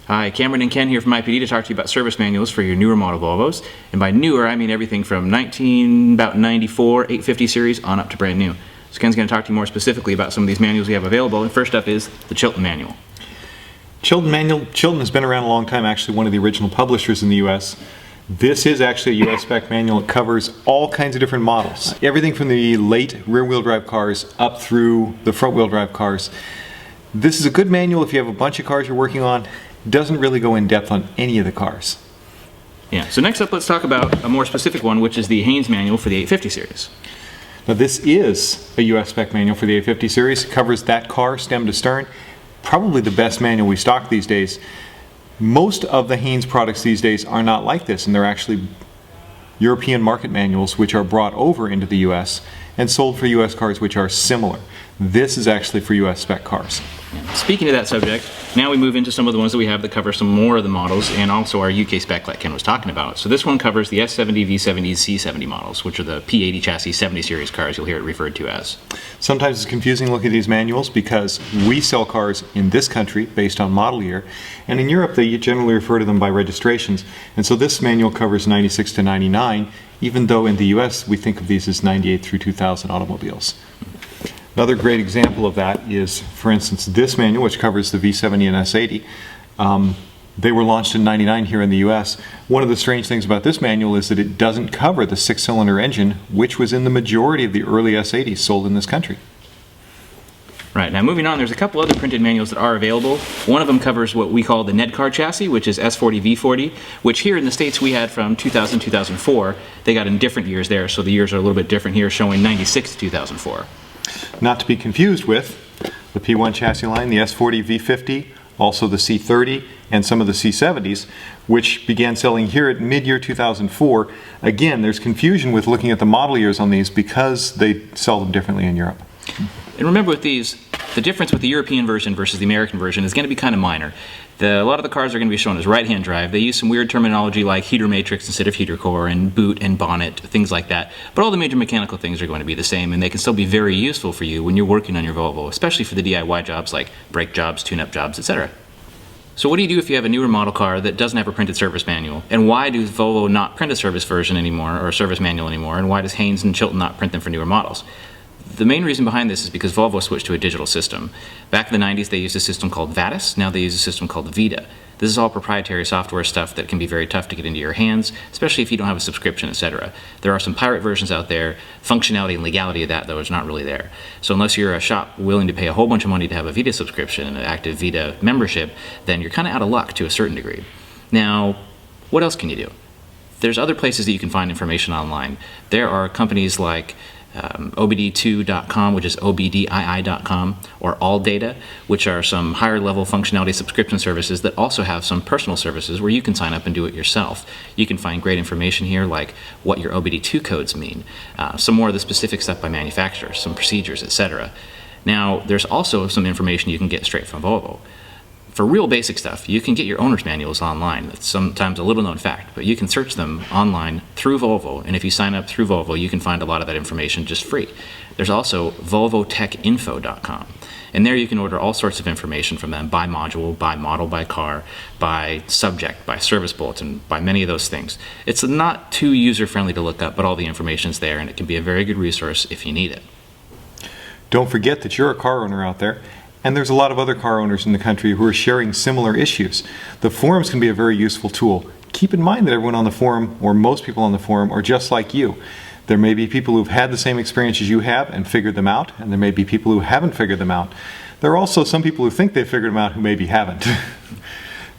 Hi, Cameron and Ken here from IPD to talk to you about service manuals for your newer model Volvos. And by newer, I mean everything from about 94, 850 series on up to brand new. So Ken's going to talk to you more specifically about some of these manuals we have available. And first up is the Chilton manual. Chilton has been around a long time, actually one of the original publishers in the US. This is actually a US spec manual. It covers all kinds of different models. Everything from the late rear-wheel drive cars up through the front-wheel drive cars. This is a good manual if you have a bunch of cars you're working on. Doesn't really go in depth on any of the cars. Yeah, so next up let's talk about a more specific one, which is the Haynes manual for the 850 series. Now this is a US spec manual for the 850 series. It covers that car stem to stern. Probably the best manual we stock these days. Most of the Haynes products these days are not like this, and they're actually European market manuals which are brought over into the US and sold for US cars which are similar. This is actually for US spec cars. Speaking of that subject, now we move into some of the ones that we have that cover some more of the models and also our UK spec like Ken was talking about. So this one covers the S40 V40, C70 models, which are the P80 chassis 70 series cars you'll hear it referred to as. Sometimes it's confusing looking at these manuals because we sell cars in this country based on model year, and in Europe they generally refer to them by registrations. And so this manual covers 96 to 99, even though in the US we think of these as 98 through 2000 automobiles. Another great example of that is, for instance, this manual, which covers the V70 and S80. They were launched in '99 here in the US. One of the strange things about this manual is that it doesn't cover the 6-cylinder engine, which was in the majority of the early S80s sold in this country. Right, now moving on, there's a couple other printed manuals that are available. One of them covers what we call the Nedcar chassis, which is S40 V40, which here in the States we had from 2000 2004. They got in different years there, so the years are a little bit different here, showing 96 to 2004. Not to be confused with the P1 chassis line, the S40 V50, also the C30, and some of the C70s, which began selling here at mid-year 2004. Again, there's confusion with looking at the model years on these because they sell them differently in Europe. And remember with these, the difference with the European version versus the American version is going to be kind of minor. A lot of the cars are going to be shown as right-hand drive. They use some weird terminology like heater matrix instead of heater core, and boot and bonnet, things like that. But all the major mechanical things are going to be the same, and they can still be very useful for you when you're working on your Volvo, especially for the DIY jobs like brake jobs, tune-up jobs, etc. So what do you do if you have a newer model car that doesn't have a printed service manual? And why does Volvo not print a service version anymore, or a service manual anymore? And why does Haynes and Chilton not print them for newer models? The main reason behind this is because Volvo switched to a digital system. Back in the 90s they used a system called Vatis, now they use a system called Vita. This is all proprietary software stuff that can be very tough to get into your hands, especially if you don't have a subscription, etc. There are some pirate versions out there. Functionality and legality of that, though, is not really there. So unless you're a shop willing to pay a whole bunch of money to have a Vita subscription and an active Vita membership, then you're kind of out of luck to a certain degree. Now, what else can you do? There's other places that you can find information online. There are companies like obd2.com, which is obdii.com, or AllData, which are some higher level functionality subscription services that also have some personal services where you can sign up and do it yourself. You can find great information here like what your OBD2 codes mean, some more of the specific stuff by manufacturers, some procedures, etc. Now, there's also some information you can get straight from Volvo. For real basic stuff, you can get your owner's manuals online. That's sometimes a little known fact, but you can search them online through Volvo, and if you sign up through Volvo, you can find a lot of that information just free. There's also volvotechinfo.com, and there you can order all sorts of information from them by module, by model, by car, by subject, by service bulletin, by many of those things. It's not too user-friendly to look up, but all the information's there, and it can be a very good resource if you need it. Don't forget that you're a car owner out there. And there's a lot of other car owners in the country who are sharing similar issues. The forums can be a very useful tool. Keep in mind that everyone on the forum, or most people on the forum, are just like you. There may be people who've had the same experience as you have and figured them out, and there may be people who haven't figured them out. There are also some people who think they've figured them out who maybe haven't.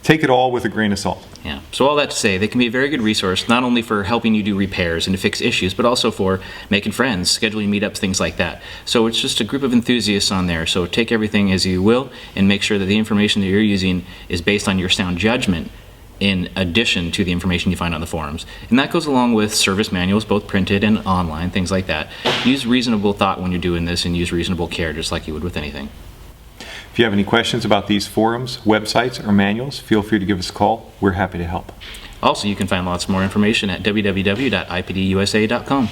Take it all with a grain of salt. Yeah. So all that to say, they can be a very good resource, not only for helping you do repairs and to fix issues, but also for making friends, scheduling meetups, things like that. So it's just a group of enthusiasts on there. So take everything as you will and make sure that the information that you're using is based on your sound judgment in addition to the information you find on the forums. And that goes along with service manuals, both printed and online, things like that. Use reasonable thought when you're doing this and use reasonable care just like you would with anything. If you have any questions about these forums, websites, or manuals, feel free to give us a call. We're happy to help. Also, you can find lots more information at www.ipdusa.com.